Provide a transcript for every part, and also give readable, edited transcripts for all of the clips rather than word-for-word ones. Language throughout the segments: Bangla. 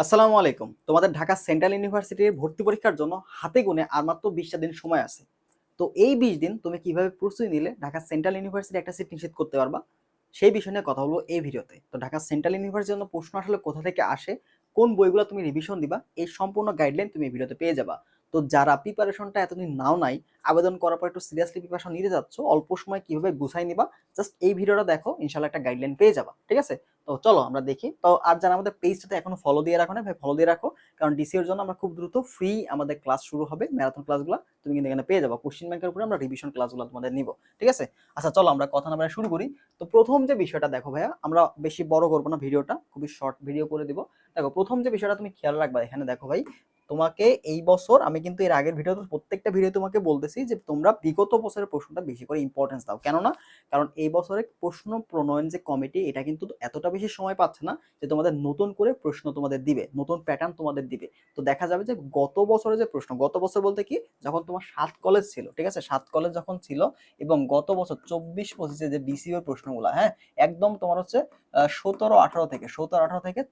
আসসালামু আলাইকুম। তোমাদের ঢাকা সেন্ট্রাল ইউনিভার্সিটির ভর্তি পরীক্ষার জন্য হাতে গোনে আর মাত্র 20টা দিন সময় আছে। তো এই 20 দিন তুমি কিভাবে প্রস্তুতি নিলে ঢাকা সেন্ট্রাল ইউনিভার্সিটি একটা সিট নিশ্চিত করতে পারবা, সেই বিষয় নিয়ে কথা বলবো এই ভিডিওতে। তো ঢাকা সেন্ট্রাল ইউনিভার্সিটির জন্য প্রশ্ন আসলে কোথা থেকে আসে, কোন বইগুলো তুমি রিভিশন দিবা, এই সম্পূর্ণ গাইডলাইন তুমি এই ভিডিওতে পেয়ে যাবা। তো যারা প্রিপারেশনটা এতদিন নাও নাই, আবেদন করার পর একটু সিরিয়াসলি প্রিপারেশন নিতে যাচ্ছ, অল্প সময় কিভাবে গুছাই নিবা, জাস্ট এই ভিডিওটা দেখো, ইনশাআল্লাহ একটা গাইডলাইন পেয়ে যাবা। ঠিক আছে? তো চলো আমরা দেখি। তো আর যারা আমাদের পেজটাতে এখনো ফলো দিয়ে রাখো না ভাই, ফলো দিয়ে রাখো, কারণ ডিসি এর জন্য আমরা খুব দ্রুত ফ্রি আমাদের ক্লাস শুরু হবে, ম্যারাথন ক্লাসগুলো তুমি কিন্তু এখানে পেয়ে যাবো। কোশ্চেন ব্যাংকের উপরে আমরা রিভিশন ক্লাসগুলো তোমাদের নিব। ঠিক আছে? আচ্ছা চলো আমরা কথা না বলে শুরু করি। তো প্রথম যে বিষয়টা দেখো ভাইয়া, আমরা বেশি বড় করবো না ভিডিওটা, খুবই শর্ট ভিডিও করে দিব। দেখো প্রথম যে বিষয়টা তুমি খেয়াল রাখবা, এখানে দেখো ভাই, তোমাকে এই বছর আমি কিন্তু এর আগের ভিডিওতে প্রত্যেকটা ভিডিও তোমাকে বলতেছি যে তোমরা বিগত বছরের প্রশ্নটা বেশি করে ইম্পর্টেন্স দাও। কেননা কারণ এই বছরে প্রশ্ন প্রণয়ন যে কমিটি, এটা কিন্তু এতটা বেশি সময় পাচ্ছে না যে তোমাদের নতুন করে প্রশ্ন তোমাদের দিবে, নতুন প্যাটার্ন তোমাদের দিবে। তো দেখা যাবে যে গত বছরে যে প্রশ্ন, গত বছর বলতে কি, যখন তোমার 7 কলেজ ছিল, ঠিক আছে, 7 কলেজ যখন ছিল, এবং গত বছর 24-25 যে ডিসিও প্রশ্নগুলো, হ্যাঁ, একদম তোমার হচ্ছে 17-18 থেকে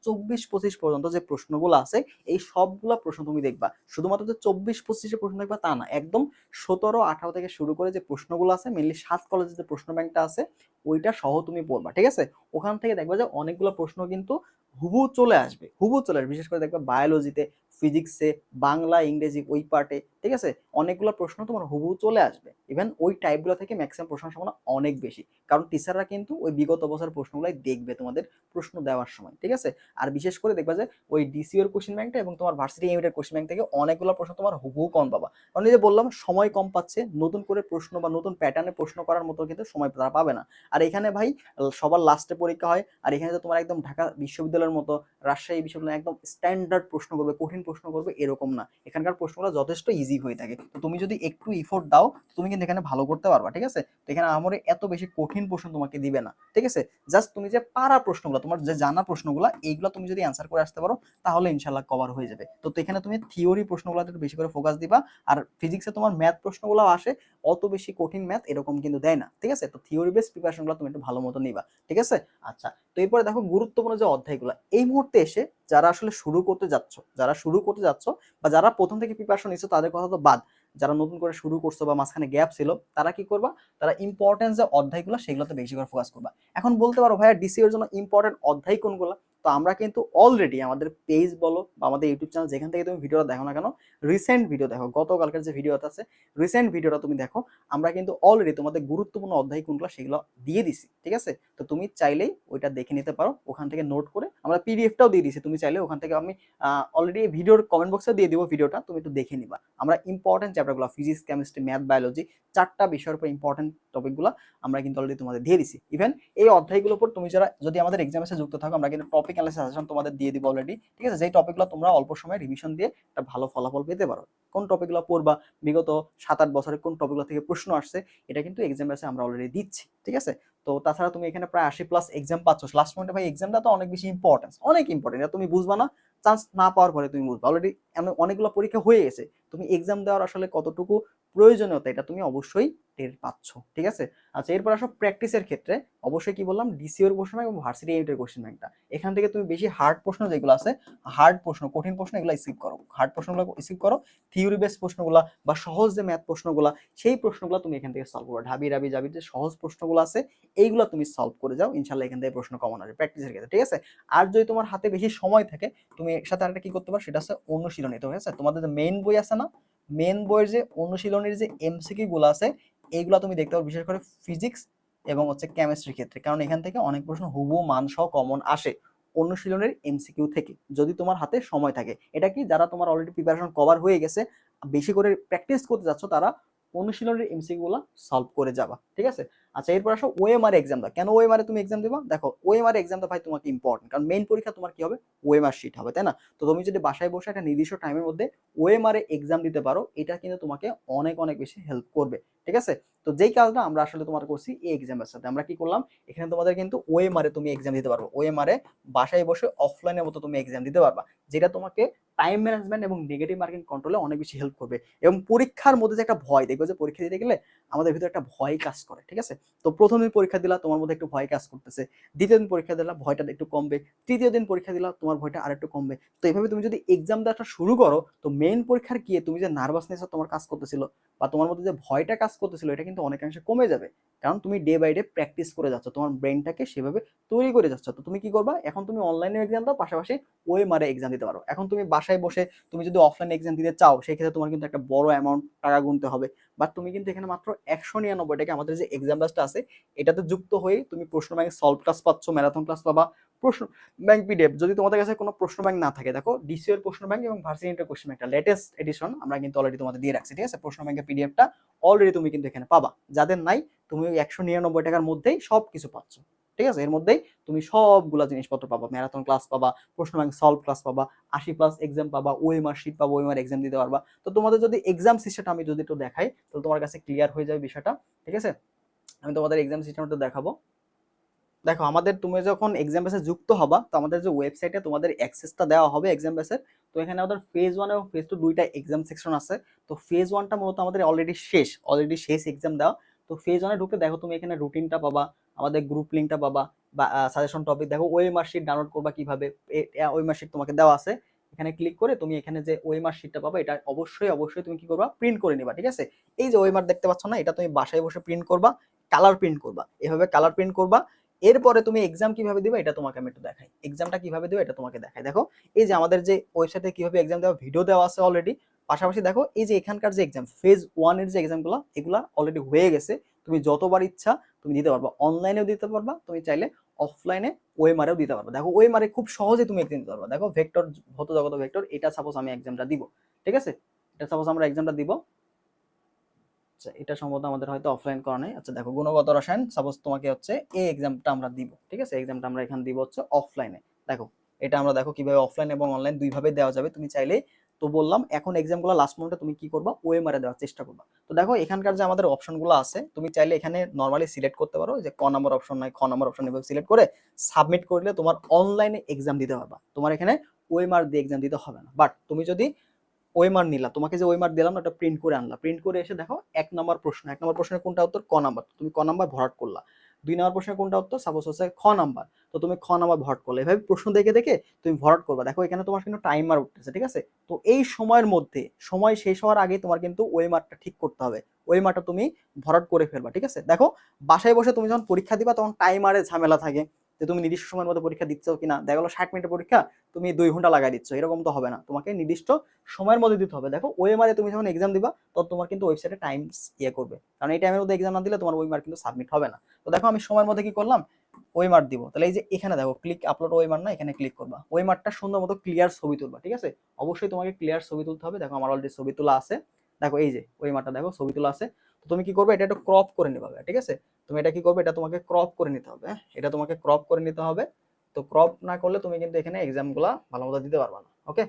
24-25 পর্যন্ত যে প্রশ্নগুলো আছে, এই সবগুলা প্রশ্ন তুমি দেখবা। শুধুমাত্র যে 24-25 প্রশ্ন দেখবা তা না, একদম 17-18 থেকে শুরু করে যে প্রশ্নগুলো আছে, মেনলি 7 কলেজের যে প্রশ্ন ব্যাংকটা আছে, ওইটা সহ তুমি পড়বা। ঠিক আছে? ওখান থেকে দেখবা যে অনেকগুলো প্রশ্ন কিন্তু হুবহু চলে আসবে, হুবহু চলে আসবে। বিশেষ করে দেখবা বায়োলজিতে, ফিজিক্সে, বাংলা, ইংরেজি ওই পার্টে, ঠিক আছে, অনেকগুলো প্রশ্ন তোমার হুবহু চলে আসবে। ইভেন ওই টাইপগুলো থেকে ম্যাক্সিমাম প্রশ্নের সম্ভাবনা অনেক বেশি, কারণ টিচাররা কিন্তু ওই বিগত বছরের প্রশ্নগুলাই দেখবে তোমাদের প্রশ্ন দেওয়ার সময়। ঠিক আছে? আর বিশেষ করে দেখবা যে ওই ডিসিওর কোশ্চেন ব্যাংকটা এবং তোমার ভার্সিটি ইউনিটের কোশ্চেন ব্যাংক থেকে অনেকগুলো প্রশ্ন তোমার হুবহু কম পাবা। কারণ এই যে বললাম, সময় কম পাচ্ছে, নতুন করে প্রশ্ন বা নতুন প্যাটার্নে প্রশ্ন করার মতো কিন্তু সময় তারা পাবে না। আর এখানে ভাই সবার লাস্টে পরীক্ষা হয়, আর এখানে তো তোমার একদম ঢাকা বিশ্ববিদ্যালয়ের মতো, রাজশাহী বিশ্ববিদ্যালয় একদম স্ট্যান্ডার্ড প্রশ্ন করবে, কঠিন প্রশ্ন করবে এরকম না। এখানকার প্রশ্নগুলো যথেষ্ট ইজি হয়ে থাকে। তো তুমি যদি একটু ইফোর্ট দাও, তুমি কিন্তু এখানে ভালো করতে পারবা। ঠিক আছে? তো এখানে আমার এত বেশি কঠিন প্রশ্ন তোমাকে দিবে না। ঠিক আছে? জাস্ট তুমি যে পারা প্রশ্নগুলো, তোমার যে জানা প্রশ্নগুলো, এইগুলো তুমি যদি অ্যান্সার করে আসতে পারো, তাহলে ইনশাল্লাহ কভার হয়ে যাবে। তো এখানে তুমি থিওরি প্রশ্নগুলো একটু বেশি করে ফোকাস দিবা। আর ফিজিক্সে তোমার ম্যাথ প্রশ্নগুলো আসে, অত বেশি কঠিন ম্যাথ এরকম কিন্তু দেয় না। ঠিক আছে? তো থিওরি বেস প্রিপারেশনগুলো তুমি একটু ভালো মতো নিবা। ঠিক আছে? আচ্ছা, তো এরপরে দেখো গুরুত্বপূর্ণ যে অধ্যায়গুলো এই মুহূর্তে এসে, যারা আসলে শুরু করতে যাচ্ছ, যারা শুরু করতে যাচ্ছ বা যারা প্রথম থেকে প্রিপারেশন নিচ্ছ, তাদের কথা তো বাদ, যারা নতুন করে শুরু করছো বা মাঝখানে গ্যাপ ছিল, তারা কি করবা, তারা ইম্পর্টেন্স যে অধ্যায়গুলো সেগুলোতে বেশি করে ফোকাস করবা। এখন বলতে পারো ভাইয়া ডিসি এর জন্য ইম্পর্টেন্ট অধ্যায় কোনগুলো? তো আমরা কিন্তু অলরেডি আমাদের পেজ বলো বা আমাদের ইউটিউব চ্যানেল, যেখান থেকে তুমি ভিডিওটা দেখো না কেন, রিসেন্ট ভিডিও দেখো, গতকালকের যে ভিডিওটা আছে, রিসেন্ট ভিডিওটা তুমি দেখো, আমরা কিন্তু অলরেডি তোমাদের গুরুত্বপূর্ণ অধ্যায় কোনগুলো সেগুলো দিয়ে দিছি। ঠিক আছে? তো তুমি চাইলেই ওইটা দেখে নিতে পারো, ওখান থেকে নোট করে, আমরা পিডিএফটাও দিয়ে দিছি, তুমি চাইলে ওখান থেকে, আমি অলরেডি ভিডিওর কমেন্ট বক্সে দিয়ে দিব ভিডিওটা, তুমি একটু দেখে নিবা। আমরা ইম্পর্টেন্ট চ্যাপ্টারগুলো, ফিজিক্স, কেমিস্ট্রি, ম্যাথ, বায়োলজি, 4টা বিষয়ের উপর ইম্পর্টেন্ট টপিকগুলো আমরা কিন্তু অলরেডি তোমাদের দিয়ে দিছি। ইভেন এই অধ্যায়গুলোর উপর তুমি যারা যদি আমাদের এক্সামের সাথে যুক্ত থাকো, আমরা কিন্তু টপিক অ্যানালাইসিস সাজেশন তোমাদের দিয়ে দিব অলরেডি। ঠিক আছে? যেই টপিকগুলো তোমরা অল্প সময় রিভিশন দিয়ে একটা ভালো ফলাফল পেতে পারো, কোন টপিকগুলো পড়বা, বিগত 7-8 বছরে কোন টপিকগুলো থেকে প্রশ্ন আসছে, এটা কিন্তু এক্সামের সাথে আমরা অলরেডি দিচ্ছি। ঠিক আছে? তো তাছাড়া তুমি এখানে প্রায় 80+ এক্সাম পাচ্ছ লাস্ট মোমেন্টে। ভাই এক্সামটা তো অনেক বেশি ইম্পর্টেন্স, অনেক ইম্পর্টেন্ট, এটা তুমি বুঝবা না, চান্স না পাওয়ার পরে তুমি বুঝবা। অলরেডি এমন অনেকগুলো পরীক্ষা হয়ে গেছে, তুমি এক্সাম দেওয়ার আসলে কতটুকু প্রয়োজনীয়তা, এটা তুমি অবশ্যই টের পাচ্ছ। ঠিক আছে? আচ্ছা, এরপর আসো প্র্যাকটিসের ক্ষেত্রে। অবশ্যই কি বললাম, ডিসিওর কোশ্চেন ব্যাংক এবং ভার্সিটি ইউনিটের কোশ্চেন ব্যাংকটা, এখান থেকে তুমি বেশি হার্ড প্রশ্ন যেগুলো আছে, হার্ড প্রশ্ন, কঠিন প্রশ্ন, এগুলো স্কিপ করো, হার্ড প্রশ্নগুলো স্কিপ করো। থিওরি বেস প্রশ্নগুলো বা সহজ যে ম্যাথ প্রশ্নগুলো, সেই প্রশ্নগুলো তুমি এখান থেকে সলভ করো। ঢাবি রাবি জাবির যে সহজ প্রশ্নগুলো আছে, এইগুলো তুমি সলভ করে যাও, ইনশাল্লাহ এখান থেকে প্রশ্ন কমন আসবে প্র্যাকটিসের ক্ষেত্রে। ঠিক আছে? আর যদি তোমার হাতে বেশি সময় থাকে, তুমি এর সাথে আরেকটা কি করতে পারো, সেটা হচ্ছে অনুশীলনী। ঠিক আছে? তোমাদের যে মেইন বই আছে না, মেইন বইয়ের যে অনুশীলনীর যে এমসিকিউ গুলো আছে, এইগুলো তুমি দেখতে পারো, বিশেষ করে ফিজিক্স এবং হচ্ছে কেমিস্ট্রির ক্ষেত্রে, কারণ এখান থেকে অনেক প্রশ্ন হুবহু মান সহ কমন আসে অনুশীলনের এমসিকিউ থেকে, যদি তোমার হাতে সময় থাকে। এটা কি, যারা তোমার অলরেডি প্রিপারেশন কভার হয়ে গেছে, বেশি করে প্র্যাকটিস করতে যাচ্ছ, তারা অনুশীলনের এমসিকিউ গুলো সলভ করে যাবা। ঠিক আছে? আচ্ছা, এরপর আসো ওএমআর এক্সাম দাও। কেন ওএমআর তুমি এক্সাম দেবা? দেখো ওএমআর এক্সামটা ভাই তোমাকে ইম্পর্টেন্ট, কারণ মেইন পরীক্ষা তোমার কি হবে, ওএমআর শিট হবে, তাই না? তো তুমি যদি বাসায় বসে একটা নির্দিষ্ট টাইমের মধ্যে ওএমআর এক্সাম দিতে পারো, এটা কিন্তু তোমাকে অনেক অনেক বেশি হেল্প করবে। ঠিক আছে? তো যেই কাজটা আমরা আসলে তোমার করছি এই এক্সামের সাথে, আমরা কি করলাম, এখানে তোমাদের কিন্তু ওএমআর তুমি এক্সাম দিতে পারবে, ওএমআর বাসায় বসে অফলাইনের মতো তুমি এক্সাম দিতে পারবা, যেটা তোমাকে টাইম ম্যানেজমেন্ট এবং নেগেটিভ মার্কিং কন্ট্রোলে অনেক বেশি হেল্প করবে। এবং পরীক্ষার মধ্যে যে একটা ভয়, দেখবে যে পরীক্ষা দিতে গেলে আমাদের ভিতরে একটা ভয় কাজ করে, ঠিক আছে? তো প্রথম দিন পরীক্ষা দিলা, তোমার মধ্যে একটু ভয় কাজ করতেছে, দ্বিতীয় দিন পরীক্ষা দিলা, ভয়টা একটু কমবে, তৃতীয় দিন পরীক্ষা দিলা, তোমার ভয়টা আরেকটু কমবে। তো এইভাবে তুমি যদি এক্সাম দেওয়াটা শুরু করো, তো মেইন পরীক্ষার গিয়ে তুমি যে নার্ভাসনেস তোমার কাজ করতেছিল বা তোমার মধ্যে যে ভয়টা কাজ করতেছিল, এটা কিন্তু অনেকাংশে কমে যাবে। কারণ তুমি ডে বাই ডে প্র্যাকটিস করে যাচ্ছ, তোমার ব্রেনটাকে সেভাবে তৈরি করে যাচ্ছ। তো তুমি কি করবা, এখন তুমি অনলাইনে এক্সাম দাও, পাশাপাশি ওএমআর এক্সাম দিতে পারো। এখন তুমি বাসায় বসে তুমি যদি অফলাইন এক্সাম দিতে চাও, সেক্ষেত্রে তোমার কিন্তু একটা বড় অ্যামাউন্ট টাকা গুনতে হবে। বাট তুমি কিন্তু এখানে মাত্র 199 টাকা আমাদের যে এক্সাম ব্যাচটা আছে এটাতে যুক্ত হয়ে তুমি প্রশ্ন ব্যাংক সলভ ক্লাস পাচ্ছ, ম্যারাথন ক্লাস পাবা, প্রশ্ন ব্যাংক পিডিএফ। যদি তোমাদের কাছে কোনো প্রশ্ন ব্যাংক না থাকে, দেখো ডিসিও এর প্রশ্ন ব্যাংক এবং ভার্সিটির কোশ্চেন ব্যাংকটা লেটেস্ট এডিশন আমরা কিন্তু অলরেডি তোমাদের দিয়ে রাখছি, ঠিক আছে? প্রশ্ন ব্যাংকের পিডিএফটা অলরেডি তুমি কিন্তু এখানে পাবা। যাদের নাই, তুমি ওই 199 টাকার মধ্যেই সব কিছু পাচ্ছ, ঠিক আছে? এর মধ্যেই তুমি সবগুলা জিনিসপত্র পাবা, ম্যারাথন ক্লাস পাবা, প্রশ্ন ব্যাংক সলভ ক্লাস পাবা, 80+ এক্সাম পাবা, ওএমআর শিট পাবা, ওএমআর এক্সাম দিতে পারবা। তো তোমাদের যদি এক্সাম সিস্টেমটা আমি যদি একটু দেখাই, তাহলে তোমার কাছে ক্লিয়ার হয়ে যাবে বিষয়টা, ঠিক আছে? আমি তোমাদের এক্সাম সিস্টেমটা দেখাবো। দেখো, আমাদের তুমি যখন এক্সাম বেসে যুক্ত হবা, তো আমাদের যে ওয়েবসাইটে তোমাদের অ্যাক্সেসটা দেওয়া হবে এক্সাম বেসের, তো এখানে আমাদের ফেজ 1 এবং ফেজ 2 দুইটা এক্সাম সেকশন আছে। তো ফেজ 1টা মূলত আমাদের অলরেডি শেষ এক্সাম দেওয়া। তো ফেজ 1 এ ঢুকতে দেখো তুমি এখানে রুটিনটা পাবা, আমাদের গ্রুপ লিংকটা পাবা, বা সাজেশন টপিক দেখো, ওএমআর শিট ডাউনলোড করবা কিভাবে, ওএমআর শিট তোমাকে দেওয়া আছে। এখানে ক্লিক করে তুমি এখানে যে ওএমআর শিটটা পাবা, এটা অবশ্যই তুমি কি করবা, প্রিন্ট করে নিবা, ঠিক আছে? এই যে ওএমআর দেখতে পাচ্ছ না, এটা তুমি বাসায় বসে প্রিন্ট করবা, কালার প্রিন্ট করবা, এভাবে কালার প্রিন্ট করবা। এরপরে তুমি এক্সাম কিভাবে দিবে এটা তোমাকে আমি একটু দেখাই। এক্সামটা কিভাবে দিবে এটা তোমাকে দেখাই। দেখো, এই যে আমাদের যে ওয়েবসাইটে কিভাবে এক্সাম দেওয়া ভিডিও দেওয়া আছে অলরেডি। পাশাপাশি দেখো, এই যে এখানকার যে এক্সাম ফেজ 1 এর যে এক্সামগুলো, এগুলা অলরেডি হয়ে গেছে। তুমি যতবার ইচ্ছা তুমি দিতে পারবা, অনলাইনেও দিতে পারবা, তুমি চাইলে অফলাইনে ওএমআরেও দিতে পারবা। দেখো, ওএমআরে খুব সহজে তুমি এক্সাম দিতে পারবা। দেখো, ভেক্টর, ভৌত জগত ভেক্টর, এটা সাপোজ আমি এক্সামটা দিব, ঠিক আছে? এটা সাপোজ আমরা এক্সামটা দিব। আচ্ছা, এটা সম্ভবত আমাদের হয়তো অফলাইন করা নাই। আচ্ছা দেখো, গুণগত রসায়ন সাপোজ তোমাকে হচ্ছে এই এক্সামটা আমরা দিব, ঠিক আছে? এক্সামটা আমরা এখানে দিব হচ্ছে অফলাইনে। দেখো, এটা আমরা দেখো কিভাবে অফলাইন এবং অনলাইন দুইভাবে দেওয়া যাবে। তুমি চাইলে, তো বললাম এখন এক্সামগুলো লাস্ট মোমেন্টে তুমি কি করবা, ওএমআর এ দেওয়ার চেষ্টা করবা। তো দেখো, এখানকার যে আমাদের অপশনগুলো আছে, তুমি চাইলে এখানে নরমালি সিলেক্ট করতে পারো যে ক নাম্বার অপশন নাই, খ নাম্বার অপশন, এভাবে সিলেক্ট করে সাবমিট করলে তোমার অনলাইনে এক্সাম দিতে পারবা। তোমার এখানে ওএমআর দিয়ে এক্সাম দিতে হবে না। বাট তুমি যদি ওয়েমার নিলা, তোমাকে যে ওয়েমার দিলাম না, ওটা প্রিন্ট করে আনলা, প্রিন্ট করে এসে দেখো এক নম্বর প্রশ্নের কোনটা উত্তর, ক নাম্বার, তুমি ক নাম্বার ভরাট করলা। 2 নম্বর প্রশ্নের কোনটা উত্তর, সাপোজ হচ্ছে খ নাম্বার, তো তুমি খ নাম্বার ভরাট করলে। এভাবে প্রশ্ন দেখে দেখে তুমি ভরাট করবা। দেখো, এখানে তোমার কিন্তু টাইমার উঠতেছে, ঠিক আছে? তো এই সময়ের মধ্যে, সময় শেষ হওয়ার আগে তোমার কিন্তু ওয়েমারটা ঠিক করতে হবে, ওয়েমারটা তুমি ভরাট করে ফেলবা, ঠিক আছে? দেখো, বাসায় বসে তুমি যখন পরীক্ষা দিবা, তখন টাইমারে ঝামেলা থাকে যে তুমি নির্দিষ্ট সময়ের মধ্যে পরীক্ষা দিচ্ছ কিনা। দেখা গেলো 60 মিনিটের পরীক্ষা, তুমি 2 ঘন্টা লাগাই দিচ্ছ, এরকম তো হবে না। তোমাকে নির্দিষ্ট সময়ের মধ্যে দিতে হবে। দেখো, ওএমআরে তুমি যখন এক্সাম দিবা, তখন তোমার কিন্তু ওয়েবসাইটে টাইম করবে, কারণ এই টাইমের মধ্যে এক্সাম না দিলে তোমার ওএমআর কিন্তু সাবমিট হবে না। তো দেখো, আমি সময়ের মধ্যে কি করলাম, ওএমআর দিব। তাহলে এই যে এখানে দেখো, ক্লিক আপলোড ওএমআর, না, এখানে ক্লিক করবা, ওএমআরটা সুন্দর মতো ক্লিয়ার ছবি তুলবা, ঠিক আছে? অবশ্যই তোমাকে ক্লিয়ার ছবি তুলতে হবে। দেখো, আমার অলরেডি ছবি তোলা আছে। দেখো, এই যে ওএমআরটা দেখো ছবি তোলা আছে। তো তুমি কি করবে, এটা একটু ক্রপ করে নিবা, ঠিক আছে? তুমি এটা কি করবে, এটা তোমাকে ক্রপ করে নিতে হবে, এটা তোমাকে ক্রপ করে নিতে হবে। তো ক্রপ না করলে তুমি কিন্তু এখানে এক্সামগুলা ভালো মতো দিতে পারবা না, ওকে?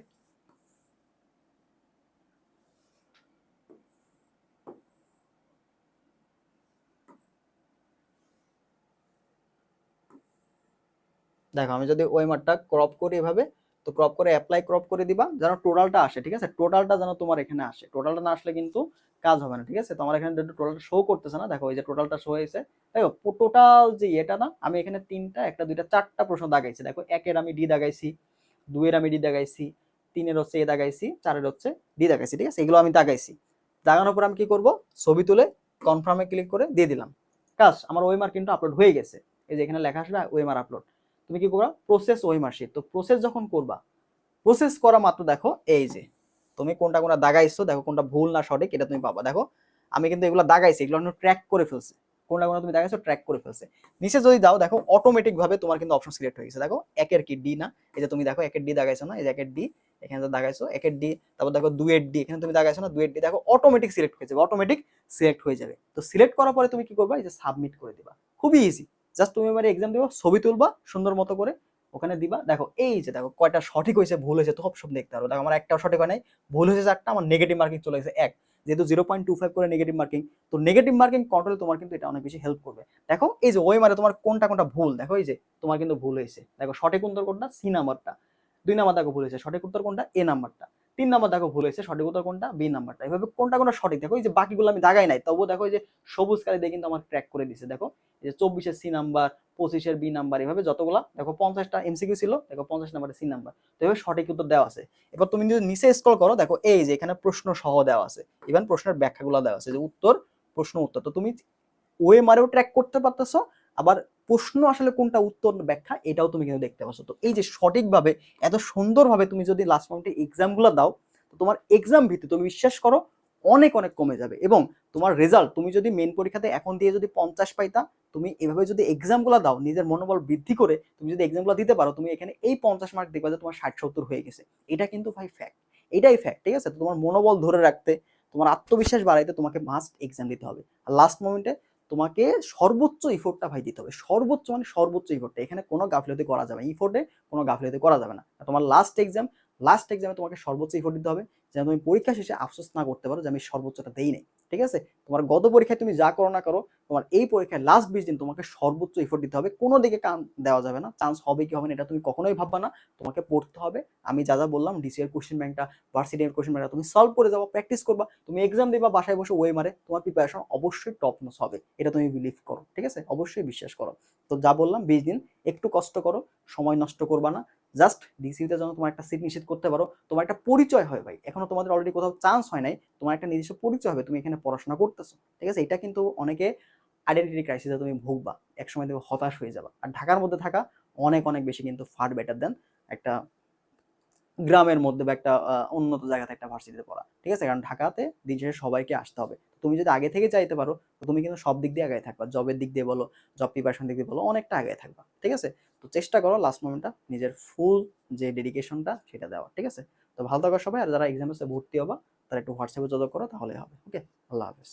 দেখো, আমি যদি ওয়েমারটা ক্রপ করি এভাবে, তো ক্রপ করে অ্যাপ্লাই ক্রপ করে দিবা, যেন টোটালটা আসে, ঠিক আছে? টোটালটা যেন তোমার এখানে আসে, টোটালটা না আসলে কিন্তু কাজ হবে না, ঠিক আছে? তো আমার এখানে টোটালটা শো করতেছে না। দেখো, এই যে টোটালটা শো হয়েছে। দেখো, টোটাল যে এটা না, আমি এখানে 3টা, একটা, 2টা, 4টা প্রশ্ন দাগাইছি। দেখো, 1-এর আমি ডি দাগাইছি, 2-এর আমি ডি দাগাইছি, 3-এর হচ্ছে এ দাগাইছি, 4-এর হচ্ছে ডি দাগাইছি, ঠিক আছে? এগুলো আমি দাগাইছি। দাগানোর পর আমি কি করব, ছবি তুলে কনফার্মে ক্লিক করে দিয়ে দিলাম। কাজ আমার ওয়েমার কিন্তু আপলোড হয়ে গেছে। এই যে এখানে লেখা আসবে ওয়েমার আপলোড। তুমি কি করবা, প্রসেস ওয়েমার শিট। তো প্রসেস যখন করবা, প্রসেস করা মাত্র দেখো, এই যে তুমি কোনটা কোনটা দাগাইছো, দেখো কোনটা ভুল না সঠিক এটা তুমি পাবা। দেখো, আমি কিন্তু এগুলো দাগাইছি, এগুলো ট্র্যাক করে ফেলছে, কোনটা কোনটা তুমি দাগাইছো ট্র্যাক করে ফেলছে। নিচে যদি দাও, দেখো অটোমেটিক ভাবে তোমার কিন্তু অপশন সিলেক্ট হয়ে গেছে। দেখো, একের কি ডি না, এই যে তুমি দেখো একের ডি দাগাইছো না, এই যে একের ডি, এখানে দাগাইছো একের ডি। তারপর দেখো 2-এর ডি, এখানে তুমি দাগাইছো না 2-এর ডি, দেখো অটোমেটিক সিলেক্ট হয়ে যাবে, অটোমেটিক সিলেক্ট হয়ে যাবে। তো সিলেক্ট করার পরে তুমি কি করবা, এই যে সাবমিট করে দিবা। খুবই ইজি, জাস্ট তুমি এবারে এক্সাম দিবা, ছবি তুলবা সুন্দর মতো করে, ওখানে দিবা। দেখো, এই যে দেখো কয়টা সঠিক হয়েছে ভুল হয়েছে তো সব দেখতে পারো। দেখো, আমার একটাও সঠিক হয় নাই, ভুল হয়েছে 4টা, আমার নেগেটিভ মার্কিং চলে গেছে 1, যেহেতু 0.25 করে নেগেটিভ মার্কিং। তো নেগেটিভ মার্কিং কন্ট্রোলে তোমার কিন্তু এটা অনেক বেশি হেল্প করবে। দেখো, এই যে ওয়েমারে তোমার কোনটা কোনটা ভুল, দেখো এই যে তোমার কিন্তু ভুল হয়েছে। দেখো, সঠিক উত্তর কোনটা, সি নাম্বারটা। 2 নাম্বার দেখো ভুল হয়েছে, সঠিক উত্তর কোনটা, এ নাম্বারটা। 3 নাম্বার দেখো ভুল হয়েছে, সঠিক উত্তর কোনটা? বি নাম্বারটা। এভাবে কোনটা কোনটা সঠিক দেখো, এই যে বাকিগুলো আমি দাগাই নাই, তবুও দেখো এই যে সবুজ কালি দিয়ে কিন্তু আমার ট্র্যাক করে দিছে। দেখো এই যে 24 এর সি নাম্বার, 25 এর বি নাম্বার, এভাবে যতগুলা দেখো 50টা এমসিকিউ ছিল, দেখো 50 নাম্বারের সি নাম্বার। তো এভাবে সঠিক উত্তর দেওয়া আছে। এবার তুমি যদি নিচে স্ক্রল করো, দেখো এই যে এখানে প্রশ্ন সহ দেওয়া আছে, ইভেন প্রশ্নের ব্যাখ্যাগুলো দেওয়া আছে, যে উত্তর, প্রশ্ন, উত্তর। তো তুমি ওয়ে মারেও ট্র্যাক করতে পারতেছো, আবার প্রশ্ন আসলে কোনটা, উত্তর ব্যাখ্যা, এটাও তুমি কিন্তু দেখতে পাচ্ছ। তো এই যে সঠিকভাবে এত সুন্দরভাবে তুমি যদি লাস্ট মোমেন্টে এক্সামগুলো দাও, তো তোমার এক্সাম ভিত্তি তুমি বিশ্বাস করো অনেক অনেক কমে যাবে। এবং তোমার রেজাল্ট, তুমি যদি মেন পরীক্ষাতে এখন দিয়ে যদি 50 পাইতা, তুমি এভাবে যদি এক্সামগুলো দাও, নিজের মনোবল বৃদ্ধি করে তুমি যদি এক্সামগুলো দিতে পারো, তুমি এখানে এই 50 মার্ক দেখবা যে তোমার 60-70 হয়ে গেছে। এটা কিন্তু ভাই ফ্যাক্ট, এটাই ফ্যাক্ট, ঠিক আছে? তো তোমার মনোবল ধরে রাখতে, তোমার আত্মবিশ্বাস বাড়াইতে তোমাকে মাস্ট এক্সাম দিতে হবে। আর লাস্ট মোমেন্টে তোমাকে সর্বোচ্চ ইফোর্টটা ভাই দিতে হবে, সর্বোচ্চ মানে সর্বোচ্চ ইফোর্টটা, এখানে কোনো গাফিলতি করা যাবে না, ইফোর্টে কোনো গাফিলতি করা যাবে না। তোমার লাস্ট এক্সামে তোমাকে সর্বোচ্চ ইফোর্ট দিতে হবে, যেন তুমি পরীক্ষা শেষে আফসোস না করতে পারো যে আমি সর্বোচ্চটা দেই নাই, ঠিক আছে? তোমার গত পরীক্ষায় তুমি যা করো না করো, তোমার এই পরীক্ষায় লাস্ট 20 দিন তোমাকে সর্বোচ্চ ইফোর্ট দিতে হবে, কোনো দিকে কান দেওয়া যাবে না। চান্স হবে কি হবে না এটা তুমি কখনোই ভাববা না, তোমাকে পড়তে হবে। আমি যা যা বললাম, ডিসিএর কোশ্চেন ব্যাংকটা, ভার্সিটি এর কোশ্চেন ব্যাংকটা তুমি সলভ করে যাবো, প্র্যাকটিস করবা, তুমি এক্সাম দিবা বাসায় বসে ওয়ে মারে, তোমার প্রিপারেশন অবশ্যই টপ নচ হবে, এটা তুমি বিলিভ করো, ঠিক আছে? অবশ্যই বিশ্বাস করো। তো যা বললাম 20 দিন একটু কষ্ট করো, সময় নষ্ট করবা না, জাস্ট ডিসিউতে যেন তোমার একটা সিট নিশ্চিত করতে পারো, তোমার একটা পরিচয় হয় ভাই। এখনো তোমাদের অলরেডি কোথাও চান্স হয় নাই, তোমার একটা নিজস্ব পরিচয় হবে, তুমি এখানে পড়াশোনা করতেছো, ঠিক আছে? এটা কিন্তু অনেকে আইডেন্টিটি ক্রাইসিসে তুমি ভুগবা, একসময় তুমি হতাশ হয়ে যাবা। আর ঢাকার মধ্যে থাকা অনেক অনেক বেশি কিন্তু ফার বেটার দেন একটা গ্রামের মধ্যে বা একটা উন্নত জায়গাতে একটা ভার্সিটিতে পড়া, ঠিক আছে? কারণ ঢাকাতে দিন শেষে সবাইকে আসতে হবে। তুমি যদি আগে থেকে চাইতে পারো, তো তুমি কিন্তু সব দিক দিয়ে আগে থাকবা, জবের দিক দিয়ে বলো, জব প্রিপারেশন দিক দিয়ে বলো, অনেকটা আগে থাকবা, ঠিক আছে? তো চেষ্টা করো লাস্ট মোমেন্টটা নিজের ফুল যে ডেডিকেশনটা সেটা দেওয়া, ঠিক আছে? তো ভালো থাকো সবাই, আর যারা এক্সামে ভর্তি হবা তারা একটু হোয়াটসঅ্যাপে যোগাযোগ করো, তাহলে হবে। ওকে, আল্লাহ হাফেজ।